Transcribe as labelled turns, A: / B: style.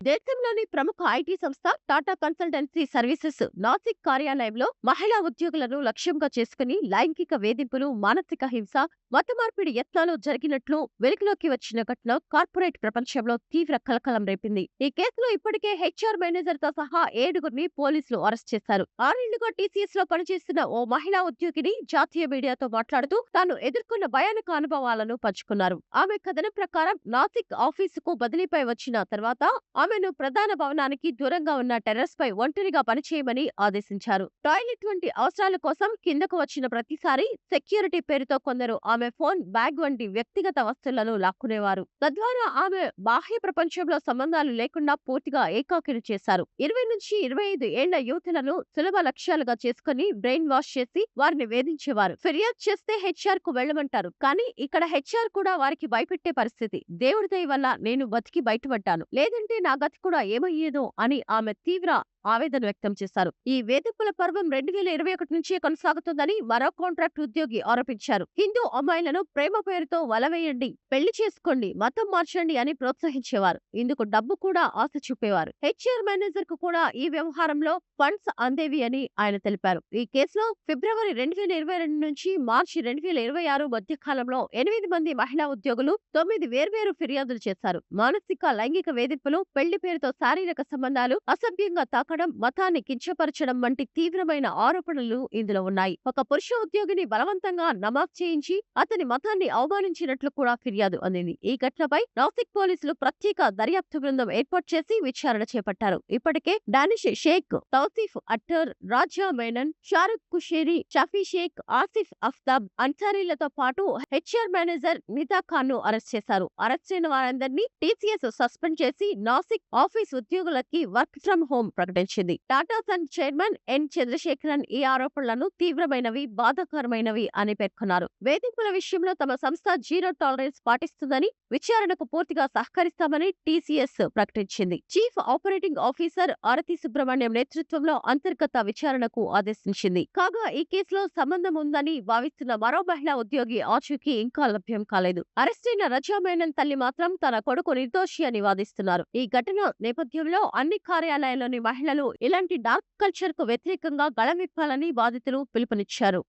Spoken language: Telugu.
A: దేశంలోని ప్రముఖ ఐటీ సంస్థ టాటా కన్సల్టెన్సీ సర్వీసెస్ నాసిక్ కార్యాలయంలో మహిళా ఉద్యోగులను లక్ష్యంగా చేసుకుని లైంగిక వేధింపులు, మానసిక హింస, మత మార్పిడి యత్నాలు జరిగినట్లు వెలుగులోకి వచ్చిన ఘటన కార్పొరేట్ ప్రపంచంలో తీవ్ర కలకలం రేపింది. ఈ కేసులో ఇప్పటికే హెచ్ఆర్ మేనేజర్ తో సహా 7గురిని పోలీసులు అరెస్ట్ చేశారు. 6 ఏళ్లుగా టీసీఎస్ లో పనిచేస్తున్న ఓ మహిళా ఉద్యోగిని జాతీయ మీడియాతో మాట్లాడుతూ తాను ఎదుర్కొన్న భయానక అనుభవాలను పంచుకున్నారు. ఆమె కథనం ప్రకారం నాసిక్ ఆఫీసుకు బదిలీపై వచ్చిన తర్వాత ఆమెను ప్రధాన భవనానికి దూరంగా ఉన్న టెర్రస్ పై ఒంటరిగా పనిచేయమని ఆదేశించారు. టాయిలెట్ వంటి అవసరాల కోసం కిందకు వచ్చిన ప్రతిసారి సెక్యూరిటీ పేరుతో కొందరు ఆమె ఫోన్, బ్యాగ్ వంటి వ్యక్తిగత వస్తువులను లాక్కునేవారు. తద్వారా ఆమె బాహ్య ప్రపంచంలో సంబంధాలు లేకుండా పూర్తిగా ఏకాకిని చేశారు. 20 నుంచి 25 ఏళ్ల యువతులను సులభ లక్ష్యాలుగా చేసుకుని బ్రెయిన్ వాష్ చేసి వారిని వేధించేవారు. ఫిర్యాదు చేస్తే హెచ్ఆర్ కు వెళ్లమంటారు. కానీ ఇక్కడ హెచ్ఆర్ కూడా వారికి భయపెట్టే పరిస్థితి. దేవుడి దయ వల్ల నేను బతికి బయటపడ్డాను, లేదంటే నా గతి కూడా ఏమయ్యేదో అని ఆమె తీవ్ర ఆవేదన వ్యక్తం చేశారు. ఈ వేధింపుల పర్వం 2021 నుంచే కొనసాగుతుందని మరో కాంట్రాక్ట్ ఉద్యోగి ఆరోపించారు. హిందూ అమ్మాయిలను ప్రేమ పేరుతో వలవేయండి, పెళ్లి చేసుకోండి, మతం మార్చండి అని ప్రోత్సహించేవారు. ఇందుకు డబ్బు కూడా ఆశ చూపేవారు. హెచ్ఆర్ మేనేజర్ కు కూడా ఈ వ్యవహారంలో ఫండ్స్ అందేవి అని ఆయన తెలిపారు. ఈ కేసులో ఫిబ్రవరి 2022 నుంచి మార్చి 2026 మధ్య కాలంలో 8 మంది మహిళా ఉద్యోగులు 9 వేర్వేరు ఫిర్యాదులు చేశారు. మానసిక, లైంగిక వేధింపులు, పెళ్లి పేరుతో శారీరక సంబంధాలు, అసభ్యంగా తాకడం, మతాన్ని కించపరచడం వంటి తీవ్రమైన ఆరోపణలు ఇందులో ఉన్నాయి. ఒక పురుష ఉద్యోగిని బలవంతంగా నమాజ్ చేయించి అతని మతాన్ని అవమానించినట్లు కూడా ఫిర్యాదు అందింది. ఈ ఘటనపై నాసిక్ పోలీసులు ప్రత్యేక దర్యాప్తు బృందం ఏర్పాటు చేసి విచారణ చేపట్టారు. ఇప్పటికే డానిష్ షేక్, తౌసీఫ్ అట్టర్, రాజా మేనన్, షారుఖ్ కుషేరి, షఫీ షేక్, ఆసిఫ్ అఫ్తాబ్ అన్సారీలతో పాటు హెచ్ఆర్ మేనేజర్ నితా ఖాన్ ను అరెస్ట్ చేశారు. అరెస్ట్ అయిన వారందరినీ టీసీఎస్ సస్పెండ్ చేసి నాసిక్ ఆఫీస్ ఉద్యోగులకి వర్క్ ఫ్రం హోం ప్రకటించింది. Tata sons chairman N Chandrasekaran ఈ ఆరోపణలను తీవ్రమైనవి, బాధాకరమైనవి అని పేర్కొన్నారు. వేధింపుల విషయంలో తమ సంస్థ జీరో టాలరెన్స్ పాటిస్తుందని, విచారణకు పూర్తిగా సహకరిస్తామని టీసీఎస్ ప్రకటించింది. చీఫ్ ఆపరేటింగ్ ఆఫీసర్ ఆరతి సుబ్రహ్మణ్యం నేతృత్వంలో అంతర్గత విచారణకు ఆదేశించింది. కాగా ఈ కేసులో సంబంధం ఉందని భావిస్తున్న మరో మహిళా ఉద్యోగి ఆచూకీ ఇంకా లభ్యం కాలేదు. అరెస్టైన రజా మేనన్ తల్లి మాత్రం తన కొడుకు నిర్దోషి అని వాదిస్తున్నారు. ఈ ఘటన నేపథ్యంలో అన్ని కార్యాలయాల్లోని మహిళలు ఇలాంటి డార్క్ కల్చర్ కు వ్యతిరేకంగా గళం విప్పాలని బాధితులు పిలుపునిచ్చారు.